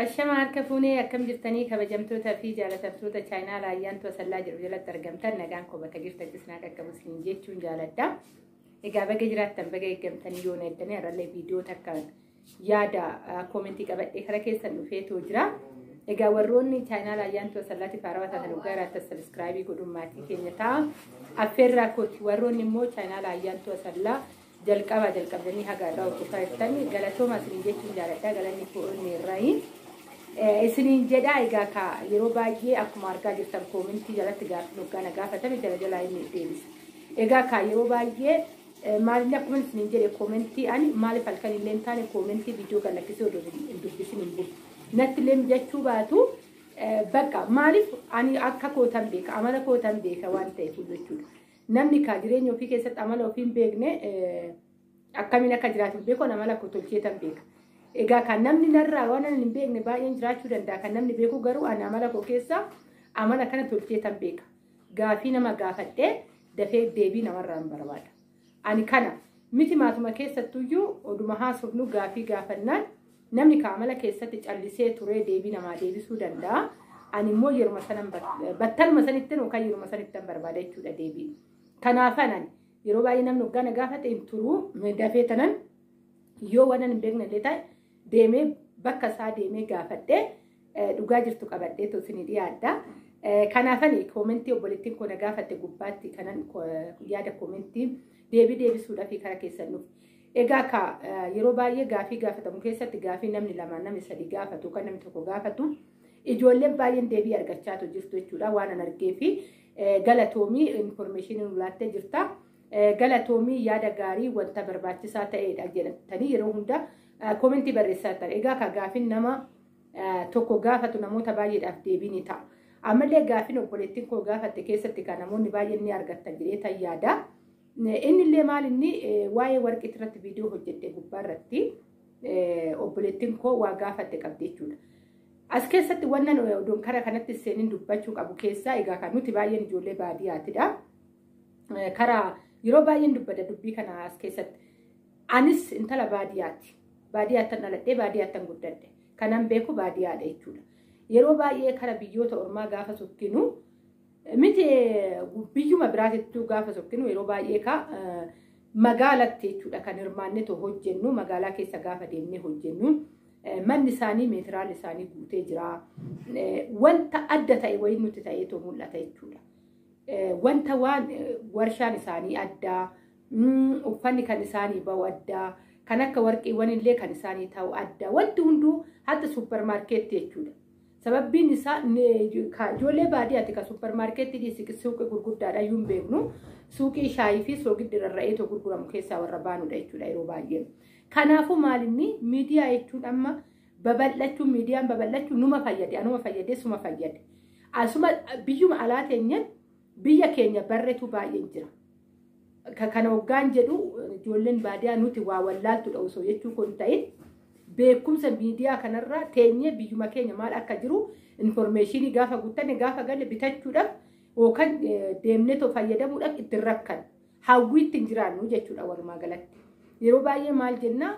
الشمع كفوني أكم جرتني كبجمتوتا في جالة توتا شاينا لا ينتو سلا جرجلة ترجمتن نجان كوبا كجرت جسنا كمسلم جيتشون جالتا إجابة جرات تنبغي جمتني يوم الدنيا رلي فيديو تكان يادا كومنتي كبت إخراجي سنوفيت وجرا إجا وروني شاينا لا ينتو سلا تفاروا تنوغارا تسبسكرايبي قدوم ماتي كينيتا أفرّا كوت وروني مو شاينا لا ينتو سلا jalqabanii haga irraa hojjetan galatoomaa isiniin jechuun jaaladha galanni fo'onni irraa isiniin jedha egaa ka yeroo baay'ee akkuma argaa jirtan koomentii jalatti gaafatan gaafatame jala inni deebisa egaa ka yeroo baay'ee maalin akkuma isiniin jedhe koomentii ani maaliif halkan illee hin taane koomentii viidiyoo galakkisee odoo dubbisin hin bulu natti illee jechuu baatu bakka maaliif ani akka kootan beeka amala kootan beeka waan ta'eef jechuudha. Namni ka jireenya ofii keessatti amala ofii hin beekne akkamiin akka jiraatu beeku amala koo tolcheetan beeka. Egaa kan namni narraa waan hin beekne baay'een jiraachuu danda'a. Kan namni beeku garuu ani amala koo keessa amala kana tolcheetan beeka. Gaafii nama gaafadhee dafee deebii namarraa hin barbaada. Ani kana miti maatuma keessattuyyuu oduma haasofnu gaafii gaafannaan namni ka amala keessatti callisee turee deebii namaa deebisuu danda'a. Ani immoo yeruma sanan battaluma sanittiin yookaan yeruma sanittiin barbaada jechuudha deebii. Kanaafan yeroo baay'ee namni hoggaana gaafate hin turu dafee tanan yoo waan hin beekne illee ta'e deemee bakka isaa deemee gaafadhee dhugaa jirtu qabadhee tosinii dhiyaadha. Kanaafan koomentii obboleettiin koo na gaafatte gubbaatti kanan yaada koomentii deebisuudhaaf kara keessan nuuf. Egaa ka yeroo baay'ee gaafii gaafatamu keessatti gaafii namni lama namni sadii gaafatu kan namni tokko gaafatu ijoolleen baay'een deebii argachaatu jirtu jechuudha waan an argee fi galatoomii information nulaattee jirta galatoomii yaada gaarii wanta barbaachisaa ta'eedha jedhamtanii yeroo hunda koomentii barreessaa ta'e egaa ka gaafiin nama tokko gaafatu namoota baay'eedhaaf deebii ni ta'a ammallee gaafiin obboleettiin koo gaafatte keessatti kan namoonni baay'een ni argatan jedhee tan yaada inni illee maal inni waa'ee warqii irratti viidiyoo hojjedhe gubbaa irratti obboleettiin koo waa gaafatte qabdi jechuudha. As keessatti wannan odoon kara kanatti seenin dubbachuu qabu keessaa egaa kan nuti baay'een ijoollee baadiyyaatidha. Kara yeroo baay'een dubbada dubbii kana as keessatti anis intala baadiyyaati. Baadiyyaattan dhaladhee baadiyyaattan guddadhe. Kanan beeku baadiyyaadha jechuudha. Yeroo baay'ee kara biyyoota ormaa gaafa sokkinu miti biyyuma biraatittuu gaafa sokkinu yeroo baay'ee ka magaalatti jechuudha kan hirmaannee too hojjennu magaalaa keessa gaafa deemnee hojjennu. Manni isaanii meetiraal isaanii guutee jira. Wanta adda ta'e wayii nuti ta'eetoo mul'ata jechuudha. Wanta waan warshaan isaanii addaa, uffanni kan isaanii bahu addaa, kan akka warqiiwwan illee kan isaanii ta'u addaa. Wanti hunduu hatta suppermaarkeetti jechuudha. Sababbiin isaa ijoollee baadiyyaatti kan suppermaarkeetti suuqii gurguddaadha iyyuu hin beeknu. Suuqii shaayii fi soogiddi rarra'eetoo gurguramu keessaa warra baanudha jechuudha yeroo baay'ee. Kanaafuu maalinni miidiyaa jechuun amma babal'achuun miidiyaan babal'achuun numa fayyade anuma fayyadee suma fayyade. Asuma biyyuma alaa teenyaan biyya keenya barreetu baay'een jira. Kana hoggaan jedhu ijoolleen baadiyyaa nuti waa wallaaltudha osoo jechuu kun ta'in beekumsa miidiyaa kanarraa teenyee biyyuma keenya maal akka jiru informeeshinii gaafa guuttanne gaafa galle bitachuudhaaf yookaan deemnetoo fayyadamuudhaaf ittiin rakkan hawwii ittiin jiraannu jechuudha walumaa galatti. Yeroo baay'ee maal jenna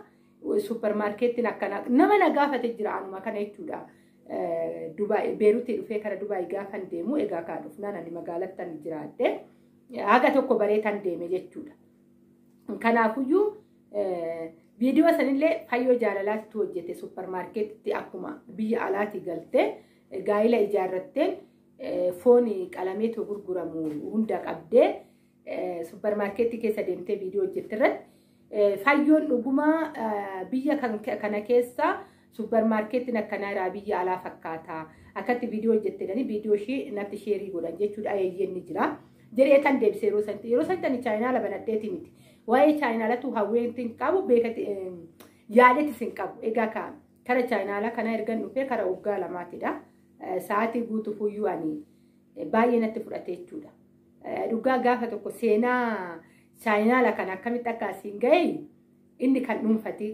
suppermaarkeettiin akkana nama na gaafate jira anuma kana jechuudha. Dubaay Beeruutii dhufee kara Dubaay gaafan deemu egaa kaa dhufnaan ani magaalattan jiraadde haga tokko bareetan deeme jechuudha. Kanaafuyyuu viidiyoo sanillee fayyoo jaalalaatti hojjete suppermaarkeetitti akkuma biyya alaatii galtee gaa'ila ijaarrattee foon qalameetu gurguramu hunda qabdee suppermaarkeetii keessa deemtee viidiyoo hojjettirratti. Fayyoon dhugumaa biyya kana keessa suppermaarkeettiin akkanaa irraa biyya alaa fakkaata. Akkatti viidiyoo hojjettanii viidiyoo ishee natti sheerii godhan jechuudha ayeeyyenni jira. Jedhee tan deebisee yeroo sanatti chaayinaala banadheeti miti. Waa'ee chaayinaalatu hawweentiin qabu beekati yaadeetis hin qabu. Egaa kara chaayinaala kana ergan dhufee kara waggaa lamaatidha. Sa'aatii guutuufuyyuu ani baay'ee natti fudhate jechuudha. Dhugaa gaafa tokko seenaa chaayinaala kan akkamitti akka asiin ga'e inni kan dhuunfati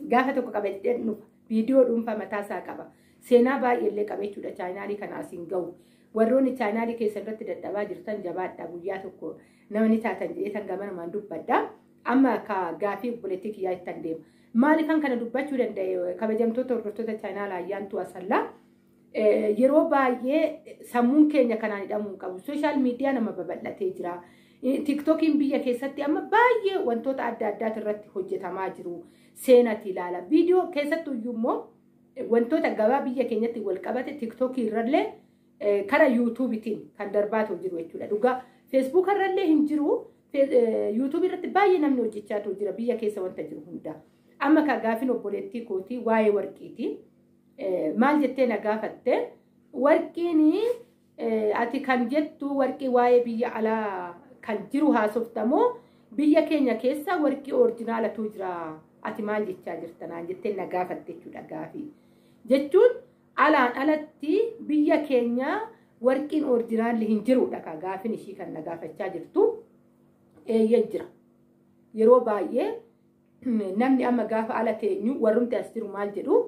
gaafa tokko qabadhee dhuunfa viidiyoo dhuunfa mataasaa qaba. Seenaa baay'eellee qaba jechuudha chaayinaalii kana asiin ga'u. Warroonni chaayinaalii keessa irratti dadhabaa jirtan jabaadha guyyaa tokko namni taatan jedhee tan gamanumaan dubbadha. Amma ka gaafii obboleettii kiyyaa ittan deema. Maaliifan kana dubbachuu danda'e kabajamtoota hordoftoota chaayinaa ayyaantu asallaa yeroo baay'ee sammuun keenya kanaan hidhamuu qabu. Sooshaal miidiyaa nama babal'atee jira. TikTokiin biyya keessatti amma baay'ee wantoota adda addaati irratti hojjetamaa jiru. Seenati ilaala. Viidiyoo keessattuu immoo wantoota gabaa biyya keenyatti wal qabate TikTokii irrallee kara YouTubetiin kan darbaatu jiru jechuudha. Dhugaa Facebook irrallee hin jiru. YouTube irratti baay'ee namni hojjechaatu jira biyya keessa wanta jiru hunda. Amma ka gaafin obboleettii kootii waa'ee warqiiti. Maal jettee na gaafatte warqiin ati kan jettu warqii waa'ee biyya alaa kan jiru haasoftamoo biyya keenya keessa warqii orijinaalatu jira. Ati maal jechaa jirtanaan jettee na gaafatte jechuudha gaafii. Jechuun alaan alatti biyya keenya warqiin orijinaalli hin jirudha ka gaafin ishii kan na gaafachaa jirtu. Eeyyee jira. Yeroo baay'ee namni amma gaafa ala teenyu warrumti as jiru maal jedhu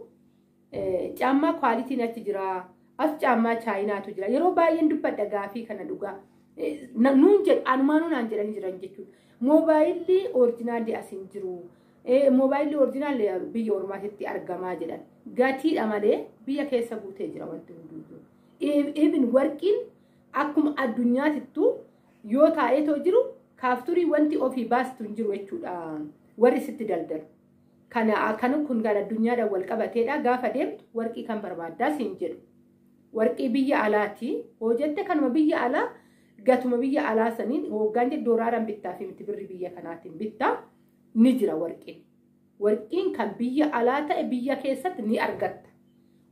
caammaa kwaalitiin achi jira. As caammaa chaayinaatu jira. Yeroo baay'een dubbadha gaafii kana dhugaa. Nuun jedhu anumaanuu naan jedhanii jiran jechuudha. Moobaayilli orijinaalli as hin jiru. Moobaayilli orijinaalli biyya ormaatitti argamaa jedhan. Gatiidha malee biyya keessa guutee jira wanti hunduu. Even warqiin akkuma addunyaatittu yoo taa'eetoo jiru kaafturii wanti ofii baastu hin jiru jechuudha. Warri sitti daldalu. Kana kun gara addunyaadhaan wal qabateedha. Gaafa deemtu warqii kan barbaaddaas hin jedhu. Warqii biyya alaati. Hojjette kanuma biyya alaa gatuma biyya alaa saniin hoggaan jedhu doolaaraan bittaa fi miti birri biyya kanaatiin bittaa ni jira warqiin. Warqiin kan biyya alaa ta'e biyya keessatti ni argatta.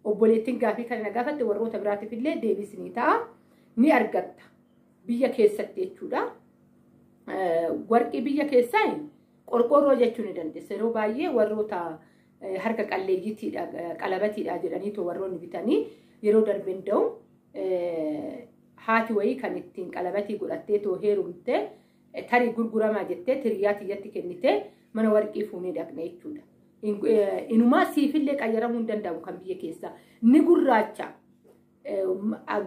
Obboleettiin gaafii kana na gaafatte warroota biraatiif illee deebisni ta'a ni argatta. Biyya keessatti jechuudha. Warqii biyya keessaa qorqorroo jechuun ni dandeessa. Yeroo baay'ee warroota harka qalleeyyiitiidha qalabatiidha jedhaniitu warroonni bitanii yeroo darbeen da'u haati wayii kan ittiin qalabatii godhattee too heerumte tarii gurguramaa jettee tiriyaa tiyyatti kennite mana warqii fuunee dhaqna jechuudha. Inumaa siifillee qayyaramuu hin danda'u kan biyya keessaa. Ni gurraacha.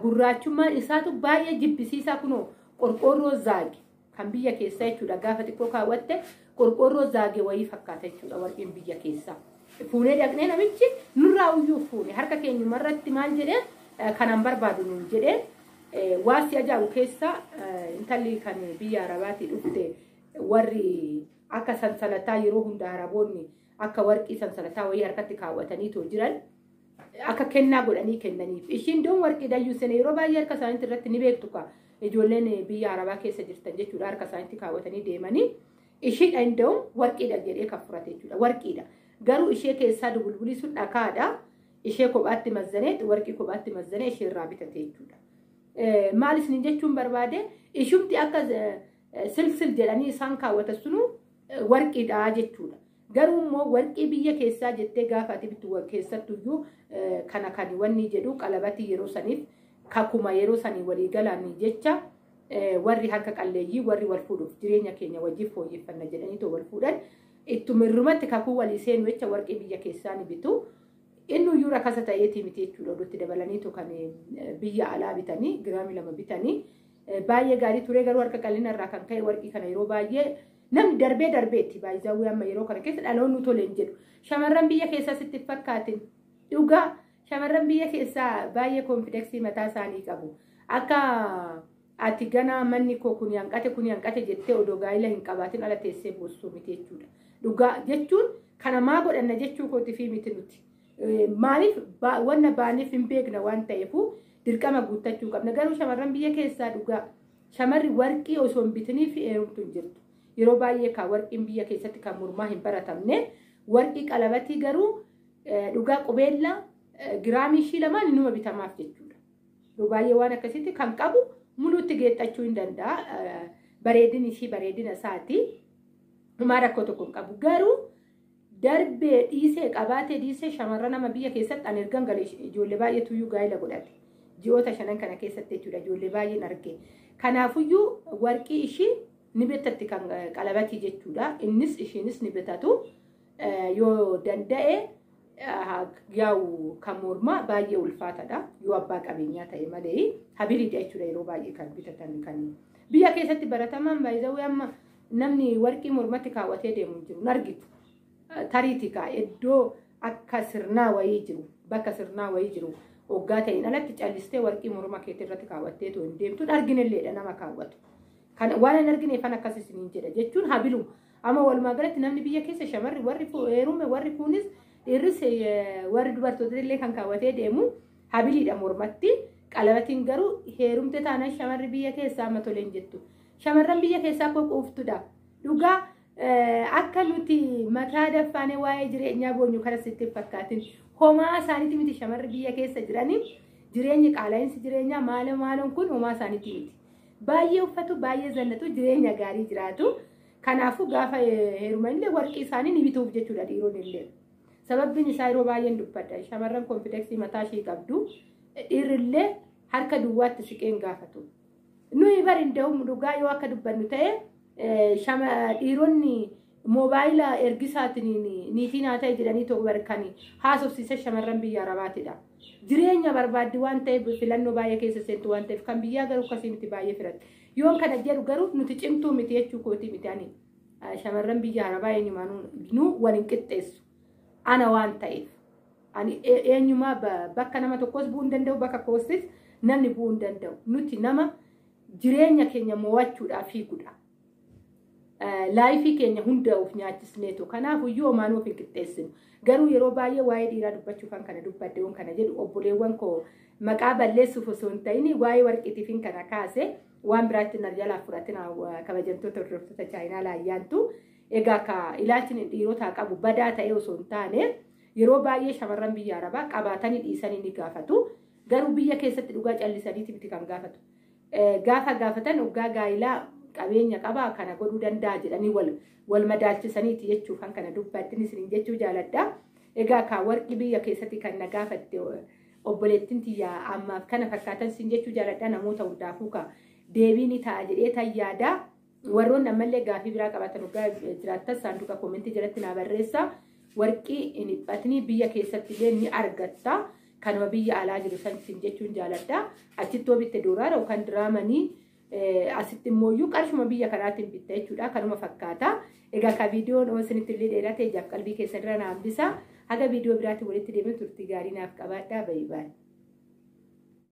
Gurraachummaan isaatu baay'ee jibbisiisaa kunoo qorqorroo zaage kan biyya keessaa jechuudha. Gaafa xiqqoo kaawwatte qorqorroo zaage wayii fakkaata jechuudha warqeen biyya keessaa. Fuunee dhaqnee namichi nurraa uyyuu fuune harka keenyumarratti maal jedhee kanaan barbaadu nuun jedhee waasi ajaa'ibu keessa intalli kan biyya Arabaatii dhufte warri akka sansalataa yeroo hunda Araboonni akka warqii sansalataa wayii harkatti kaawwataniitoo jiran akka kennaa godhanii kennaniif. Ishiin doon warqii dayyuu sene yeroo baay'ee harka isaaniitti irratti ni beektu ka ijoolleen biyya Arabaa keessa jirtan jechuudha harka isaaniitti kaawwatanii deemanii. Ishiidha indoon warqiidha jedhee kan furate jechuudha warqiidha. Garuu ishee keessaa dubulbulii sun dhakaadha. Ishee kophaatti mazzaneet warqii kophaatti mazzanee ishee irraa bitate jechuudha. Maalis ni jechuun barbaade ishumti akka silsil jedhanii isaan kaawwatan sunu warqiidha jechuudha. Garuu immoo warqii biyya keessaa jettee gaafa ati bittu keessattuyyuu kana kan wanni jedhu qalabatii yeroo saniif kakuma yeroo sanii walii galan jecha warri harka qalleeyyii warri wal fuudhuuf jireenya keenya wajjin fooyyeffanna jedhaniitoo wal fuudhan ittuma irrumatti kakuu walii seenu jecha warqii biyya keessaa ni bitu. Inni iyyuu rakkasa ta'eetii miti jechuudha. Oduutti dabalaniitu kan biyya alaa bitanii giraamii 2 bitanii baay'ee gaarii ture. Garuu harka qal'ina irraa kan ka'e warqii kana yeroo baay'ee namni darbeetti baay'ee amma yeroo kana keessa dhaloonni toleen jedhu. Shamarran biyya keessaa sitti fakkaatin dhugaa shamarran biyya keessaa baay'ee konfideksii mataa isaanii qabu. Akka ati gana manni koo kun hanqate jettee odoo gaa'ila hin qabaatin ala teessee boossuu miti jechuudha. Dhugaa jechuun kana maa godhanna jechuu kooti fi miti nuti. Maaliif wanna baaniif hin beekna waan ta'eefu dirqama guuttachuu qabna. Garuu shamarran biyya keessaa dhugaa shamarri warqii osoo hin bitanii fi heerumtu hin jirtu. Yeroo baay'ee kan warqiin biyya keessatti kan mormaa hin baratamne warqii qalabatii garuu dhugaa qubeella giraamii 2 inuma bitamaaf jechuudha. Yeroo baay'ee waan akkasitti kan qabu muluutti geexxachuu hin danda'a. Bareedina ishii bareedina isaati. Dhumaa rakkoo tokko hin qabu. Garuu darbee dhiisee qabaatee dhiisee shamarran nama biyya keessatti an ergan galee ijoollee baay'eetu iyyuu gaa'ila godhate. Ji'oota 5 kana keessatti jechuudha ijoollee baay'een arge. Kanaafuyyuu warqii ishii ni bitatti kan qalabatii jechuudha. Innis ishiinis ni bitatu yoo danda'e yaa'u kan mormaa baay'ee ulfaatadha. Yoo abbaa qabeenyaa ta'e malee habiliidha jechuudha yeroo baay'ee kan bitatan kan biyya keessatti barataman baay'ee amma namni warqii mormatti kaawwatee deemu jiru argitu. tariitika iddoo akka sirnaa wayii jiru bakka sirnaa wayii jiru waggaa ta'in alatti callistee warqii morma keetii irratti kaawwattee too hin deemtu arginelleedha nama kaawwatu. Kan waan hin argineefan akkas isiniin jedha jechuun habilu amma walumaa galatti namni biyya keessa shamarri warri heerume warri kunis dhiirris warri dubartoota illee kan kaawwatee deemu habiliidha mormatti qalabatiin garuu heerumte taanaan shamarri biyya keessaa amma toleen jettu. Shamarran biyya keessaa qoquuftudha. Dhugaa akka nuti mataa daffaanee waa'ee jireenyaa boonyu kana sitti fakkaatin homaa isaaniiti miti shamarri biyya keessa jiranii jireenyi qaala'insi jireenyaa maaloon kun homaa isaaniiti miti. Baay'ee uffatu baay'ee zannatu jireenya gaarii jiraatu. Kanaafuu gaafa heerumanillee warqii isaanii ni bituuf jechuudha dhiironni illee. Sababbiin isaa yeroo baay'een dubbadha. Shamarran konfideksii mataa ishee qabdu dhiirrillee harka duwwaatti siqeen gaafatu. Nuyi bari nda'u dhugaa yoo akka dubbannu ta'e dhiironni moobaayila ergisaatiin niitiin haa ta'e jedhanii tokko barkanii haasofsiisa shamarran biyya arabaatidha. Jireenya barbaaddi waan ta'eef filannoo baay'ee keessa seentu waan ta'eef kan biyyaa garuu akkasii miti baay'ee filatti. Yoon kana jedhu garuu nuti cimtuu miti jechuu kooti miti ani shamarran biyya arabaa eenyumaanuu waliin qixxeessu ana waan ta'eef ani eenyumaa bakka nama tokkos bu'uu hin danda'u bakka koostis namni bu'uu hin danda'u nuti nama jireenya keenya mo'achuudhaaf fiigudha. Laayifii keenya hunda of nyaachisneetu kanaafuu yoo maanuu of hin qixxeessinu garuu yeroo baay'ee waa'ee dhiiraa dubbachuuf kan kana dubbadde waan kana jedhu obboleewwan koo maqaa balleessuuf osoo hin ta'in waa'ee warqiitiif kana kaase waan biraatti na jalaa fudhatin kabajamtoota hordoftoota chaayinaa laayyaantu egaa ka ilaalchin dhiirotaa qabu badaa ta'e osoo hin taane yeroo baay'ee shamarran biyya arabaa qabaatanii dhiisanii ni gaafatu garuu biyya keessatti dhugaa callisaniiti miti kan gaafatu. Gaafa gaafatan dhugaa gaa'ilaa qabeenya qabaa kana godhuu danda'a jedhanii wal madaalchisaniiti jechuuf kan kana dubbadde isiniin jechuu jaaladha. Egaa ka warqii biyya keessatti kan na gaafatte obboleettiin tiyyaa ammaaf kana fakkaatan isin jechuu jaaladha namoota hundaafuu ka deebiin ta'a jedhee tayyaada. Warroon ammallee gaafii biraa qabatan dhugaa jiraattas saanduqa koomentii jalatti naa barreessa. Warqii hin dhiphatni biyya keessatti illee ni argatta. Kanuma biyya alaa jiru san isin jechuun jaaladha. Achittoo bitte dooraadha yookaan diraamanii asitti immoo qarshuma biyya kanaatiin bitta jechuudha. Kanuma fakkaata. Egaa ka viidiyoon isinitti illee dheeraa ta'e jaaf qalbii keessan irra na hambisa. Haga viidiyoo biraatti walitti deemee turtii gaarii naaf qabaadhaa. Baay'ee.